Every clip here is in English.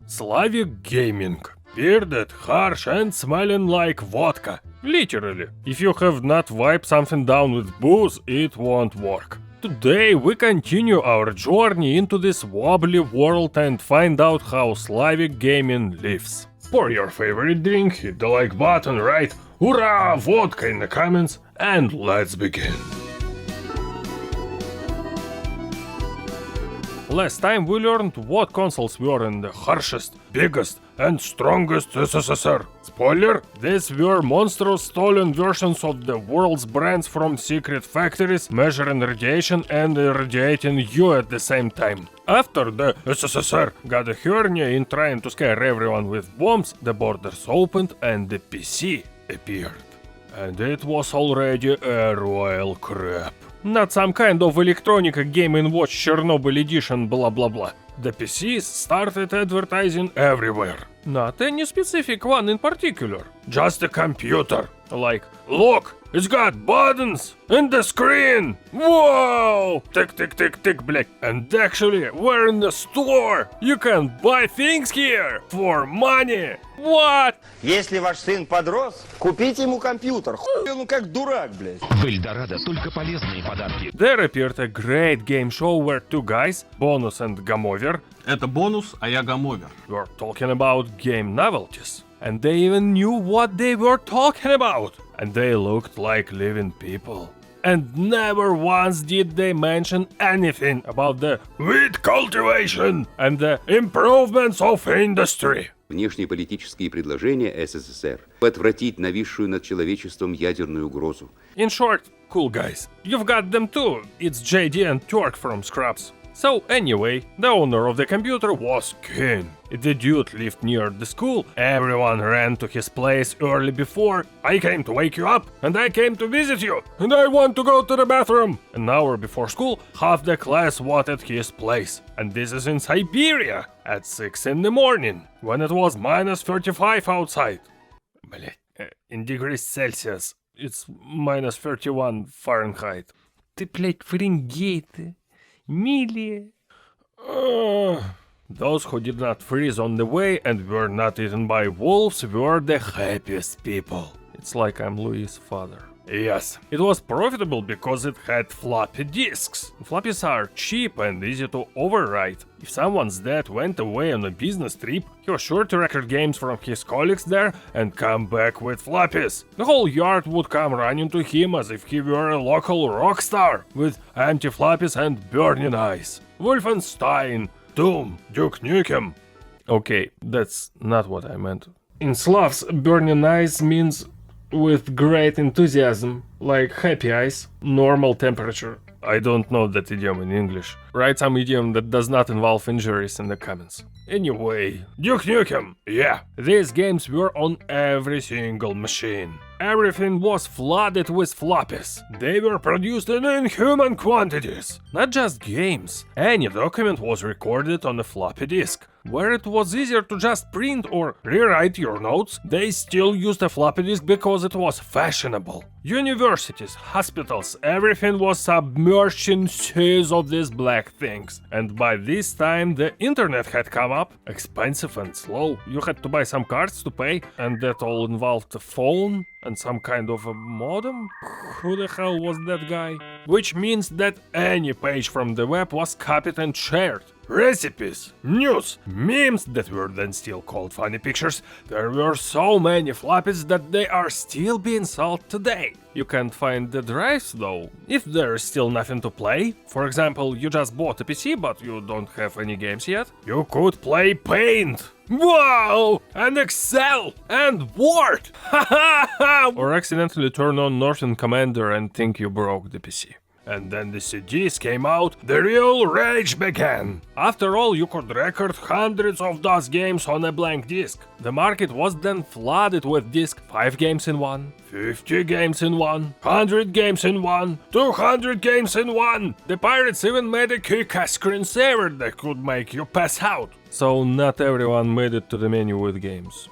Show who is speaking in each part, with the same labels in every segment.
Speaker 1: Slavic gaming. Bearded, harsh and smelling like vodka. Literally. If you have not wiped something down with booze, it won't work. Today we continue our journey into this wobbly world and find out how Slavic gaming lives. For your favorite drink, hit the like button, right? Hurrah! Vodka in the comments, and let's begin. Last time we learned what consoles were in the harshest, biggest and strongest SSSR. Spoiler, these were monstrous stolen versions of the world's brands from secret factories, measuring radiation and irradiating you at the same time. After the SSSR got a hernia in trying to scare everyone with bombs, the borders opened and the PC appeared. And it was already a royal crap. Not some kind of Electronica Game & Watch Chernobyl edition blah blah blah. The PCs started advertising everywhere. Not any specific one in particular. Just a computer. Like, look, it's got buttons and the screen. Whoa! Tick tick tick tick блять. And actually, we're in the store. You can buy things here for money. What?
Speaker 2: Если ваш сын подрос, купите ему компьютер. Хуй он как дурак, блядь.
Speaker 3: В Эльдорадо только полезные подарки.
Speaker 1: There appeared a great game show where two guys, Bonus and Gamover,
Speaker 4: Это бонус, а я гамовер.
Speaker 1: were talking about game novelties. And they even knew what they were talking about. And they looked like living people. And never once did they mention anything about the wheat cultivation and the improvements of industry.
Speaker 5: Внешнеполитические предложения СССР отвратить нависшую над человечеством ядерную угрозу.
Speaker 1: In short, cool guys, you've got them too. It's JD and Turk from Scrubs. So anyway, the owner of the computer was keen. If the dude lived near the school, everyone ran to his place early before. I came to wake you up, and I came to visit you, and I want to go to the bathroom. An hour before school, half the class was at his place. And this is in Siberia, at 6 in the morning, when it was minus 35 outside. Блять, in degrees Celsius, it's minus 31 Fahrenheit. Ты, блять, Фаренгейт. Мили. Those who did not freeze on the way and were not eaten by wolves were the happiest people. It's like I'm Louis' father. Yes, it was profitable because it had floppy disks. Floppies are cheap and easy to overwrite. If someone's dad went away on a business trip, he was sure to record games from his colleagues there and come back with floppies. The whole yard would come running to him as if he were a local rock star, with empty floppies and burning eyes. Wolfenstein, Doom, Duke Nukem. Okay, that's not what I meant. In Slavs, burning eyes means with great enthusiasm, like happy eyes, normal temperature. I don't know that idiom in English. Write some idiom that does not involve injuries in the comments. Anyway, Duke Nukem, yeah, these games were on every single machine. Everything was flooded with floppies. They were produced in inhuman quantities. Not just games. Any document was recorded on a floppy disk. Where it was easier to just print or rewrite your notes, they still used a floppy disk because it was fashionable. Universities, hospitals, everything was submerged in seas of these black things. And by this time the internet had come up, expensive and slow. You had to buy some cards to pay, and that all involved a phone and some kind of a modem? Who the hell was that guy? Which means that any page from the web was copied and shared. Recipes, news, memes that were then still called funny pictures. There were so many floppies that they are still being sold today. You can't find the drives though. If there is still nothing to play, for example, you just bought a PC but you don't have any games yet, you could play Paint. Wow! And Excel! And Word! Ha ha ha! Or accidentally turn on Norton Commander and think you broke the PC. And then the CDs came out, the real rage began. After all, you could record hundreds of DOS games on a blank disc. The market was then flooded with disc 5 games in one, 50 games in one, 100 games in one, 200 games in one. The pirates even made a kick-ass screensaver that could make you pass out. So not everyone made it to the menu with games.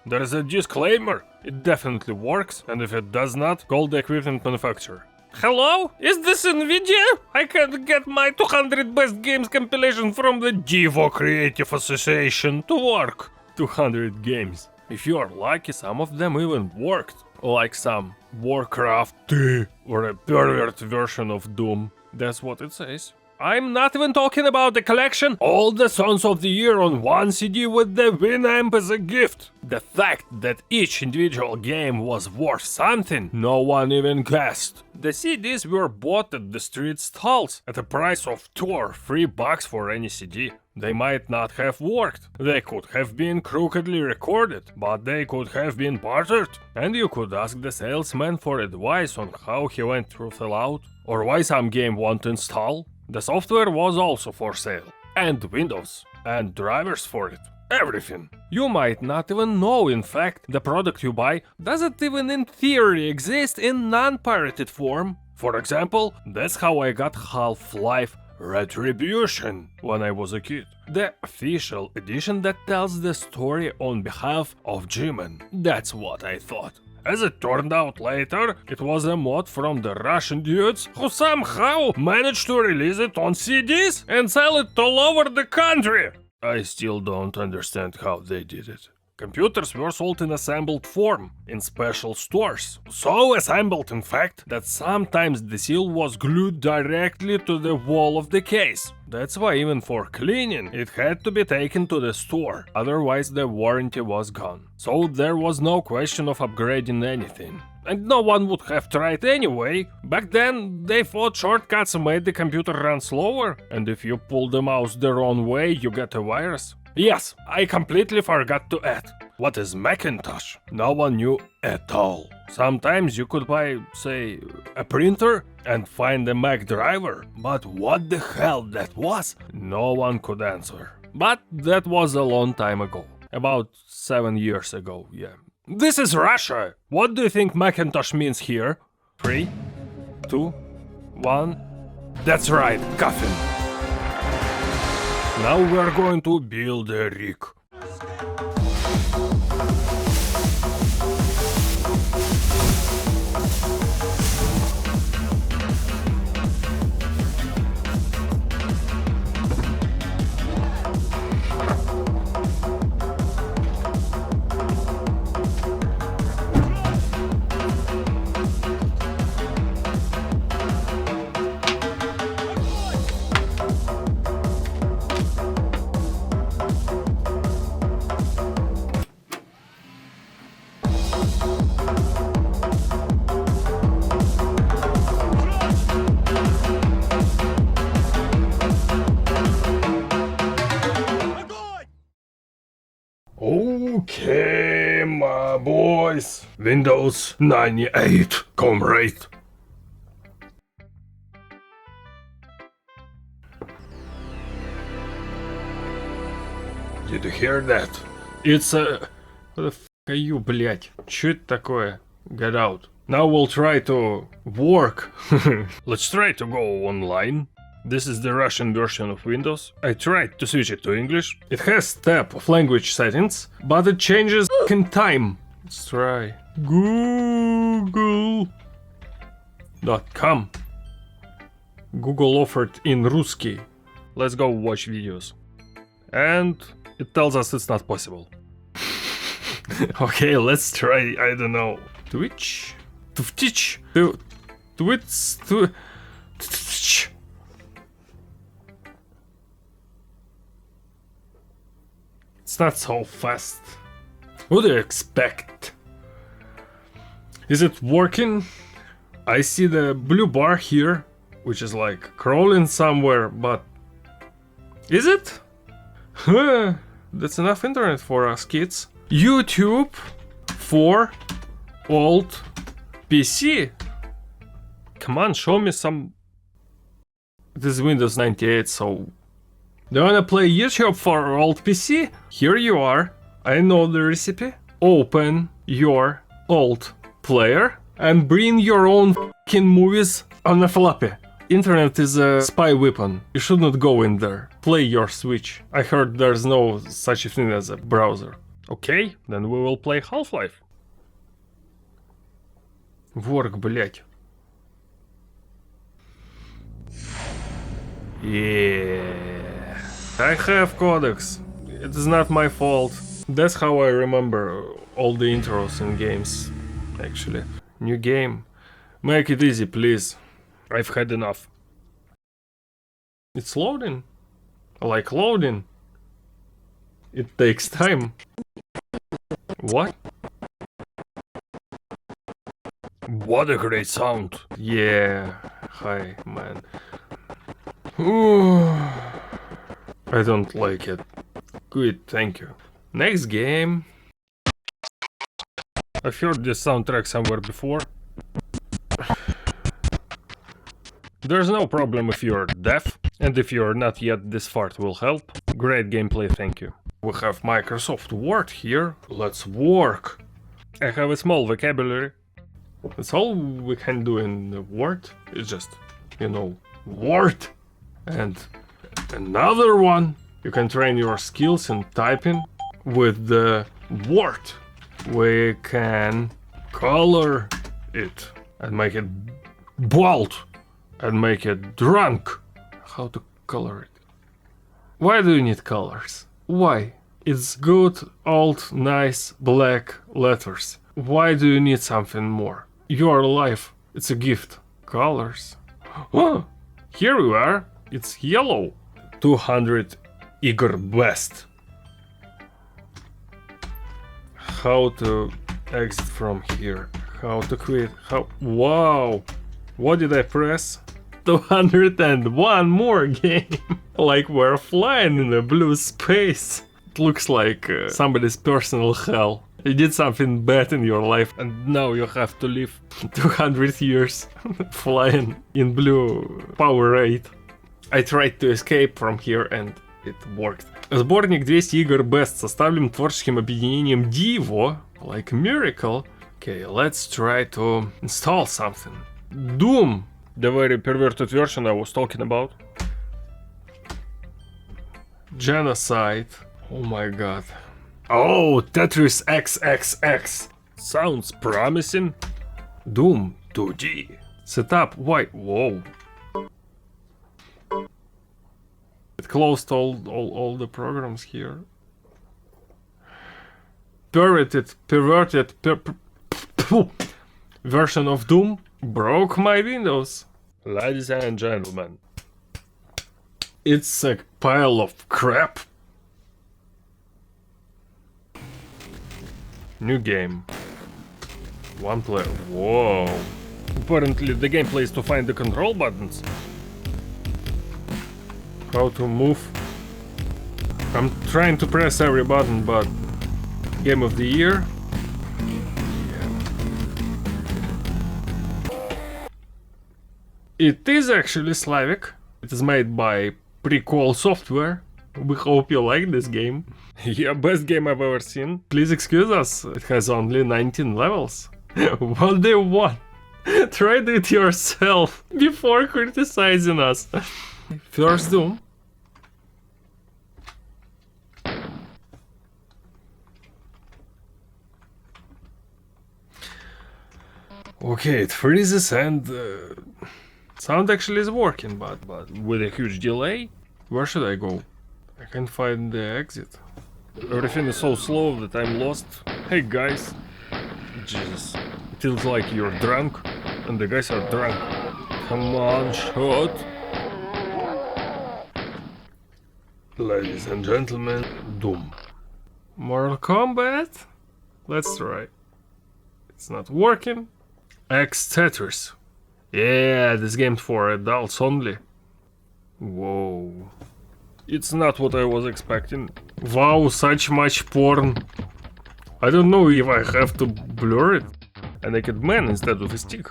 Speaker 1: There's a disclaimer. It definitely works, and if it does not, call the equipment manufacturer. Hello? Is this Nvidia? I can't get my 200 best games compilation from the Devo Creative Association to work. 200 games. If you are lucky, some of them even worked. Like some Warcraft 2 or a pervert version of Doom. That's what it says. I'm not even talking about the collection, all the songs of the year on one CD with the Winamp as a gift. The fact that each individual game was worth something, no one even guessed. The CDs were bought at the street stalls at a price of $2 or $3 for any CD. They might not have worked, they could have been crookedly recorded, but they could have been bartered, and you could ask the salesman for advice on how he went through Fallout, or why some game won't install. The software was also for sale, and Windows, and drivers for it, everything. You might not even know, in fact, the product you buy doesn't even in theory exist in non-pirated form. For example, that's how I got Half-Life Retribution when I was a kid. The official edition that tells the story on behalf of G-Man. That's what I thought. As it turned out later, it was a mod from the Russian dudes who somehow managed to release it on CDs and sell it all over the country. I still don't understand how they did it. Computers were sold in assembled form, in special stores. So assembled, in fact, that sometimes the seal was glued directly to the wall of the case. That's why even for cleaning, it had to be taken to the store, otherwise the warranty was gone. So there was no question of upgrading anything. And no one would have tried anyway. Back then, they thought shortcuts made the computer run slower, and if you pull the mouse the wrong way, you get a virus. Yes, I completely forgot to add. What is Macintosh? No one knew at all. Sometimes you could buy, say, a printer and find a Mac driver, but what the hell that was? No one could answer. But that was a long time ago. About 7 years ago, yeah. This is Russia! What do you think Macintosh means here? 3, 2, 1... That's right, coffin! Now we're going to build a rig. Okay, my boys. Windows 98, comrade. Did you hear that? It's a... What the f*** are you, блять? Чё это такое? Get out. Now we'll try to work. Let's try to go online. This is the Russian version of Windows. I tried to switch it to English. It has tab of language settings, but it changes in time. Let's try Google.com. Google offered in Ruski. Let's go watch videos. And it tells us it's not possible. Okay, let's try, I don't know. Twitch? Twitch? Twitch? It's not so fast. What do you expect? Is it working? I see the blue bar here, which is like crawling somewhere, but... Is it? Huh, that's enough internet for us kids. YouTube for old PC. Come on, show me some... This is Windows 98, so... Do you wanna play YouTube for old PC? Here you are. I know the recipe. Open your old player and bring your own f***ing movies on a floppy. Internet is a spy weapon. You should not go in there. Play your Switch. I heard there's no such a thing as a browser. Okay, then we will play Half-Life. Work, блять. Yeah. I have codecs. It is not my fault. That's how I remember all the intros in games, actually. New game. Make it easy, please. I've had enough. It's loading. Like loading. It takes time. What? What a great sound. Yeah. Hi, man. Ooh. I don't like it. Good, thank you. Next game. I've heard this soundtrack somewhere before. There's no problem if you're deaf, and if you're not yet, this fart will help. Great gameplay, thank you. We have Microsoft Word here. Let's work. I have a small vocabulary. That's all we can do in Word. It's just, you know, Word. And another one. You can train your skills in typing with the Word. We can color it and make it bold and make it drunk. How to color it? Why do you need colors? Why? It's good, old, nice, black letters. Why do you need something more? You're alive. It's a gift. Colors. Oh, here we are. It's yellow. 200 Igor Best. How to exit from here? How to quit? How? Wow! What did I press? 201 more game! Like we're flying in a blue space. It looks like somebody's personal hell. You did something bad in your life and now you have to live 200 years flying in blue Powerade. I tried to escape from here and it worked. Сборник 200 игр Best составлен творческим объединением Divo, like Miracle. Okay, let's try to install something. Doom, the very perverted version I was talking about. Genocide. Oh my god. Oh, Tetris XXX. Sounds promising. Doom 2D. Setup white. Whoa. It closed all the programs here. Perverted version of Doom broke my Windows. Ladies and gentlemen, it's a pile of crap. New game. One player. Whoa. Apparently the gameplay is to find the control buttons. How to move. I'm trying to press every button, but game of the year. Yeah. It is actually Slavic. It is made by Prequel Software. We hope you like this game. Yeah, best game I've ever seen. Please excuse us, it has only 19 levels. What do you want? Try it yourself before criticizing us. First Doom. Okay, it freezes and sound actually is working, but with a huge delay. Where should I go? I can't find the exit. Everything is so slow that I'm lost. Hey guys. Jesus. It feels like you're drunk and the guys are drunk. Come on, shot. Ladies and gentlemen, Doom. Mortal Kombat? Let's try. It's not working. X Tetris. Yeah, this game's for adults only. Whoa. It's not what I was expecting. Wow, such much porn. I don't know if I have to blur it. A naked man instead of a stick.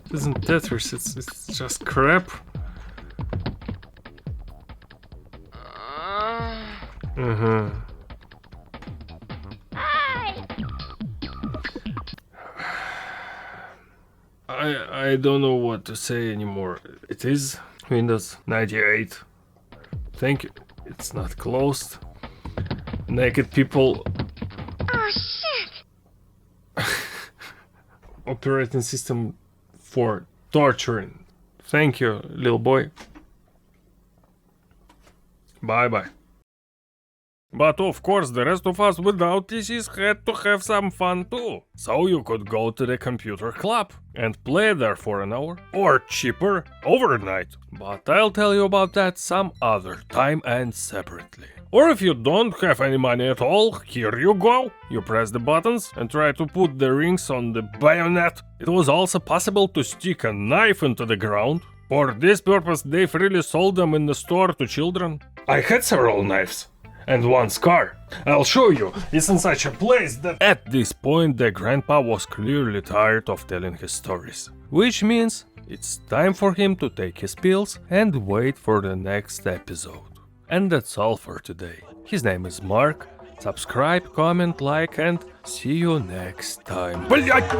Speaker 1: It isn't Tetris, it's just crap. I don't know what to say anymore. It is Windows 98. Thank you. It's not closed. Naked people.
Speaker 6: Oh shit!
Speaker 1: operating system for torturing. Thank you, little boy. Bye-bye. But of course, the rest of us without TCs had to have some fun too. So you could go to the computer club and play there for an hour, or cheaper, overnight. But I'll tell you about that some other time and separately. Or if you don't have any money at all, here you go. You press the buttons and try to put the rings on the bayonet. It was also possible to stick a knife into the ground. For this purpose, they freely sold them in the store to children. I had several knives. And one scar. I'll show you. It's in such a place that... At this point, the grandpa was clearly tired of telling his stories. Which means it's time for him to take his pills and wait for the next episode. And that's all for today. His name is Mark. Subscribe, comment, like, and see you next time. Блять!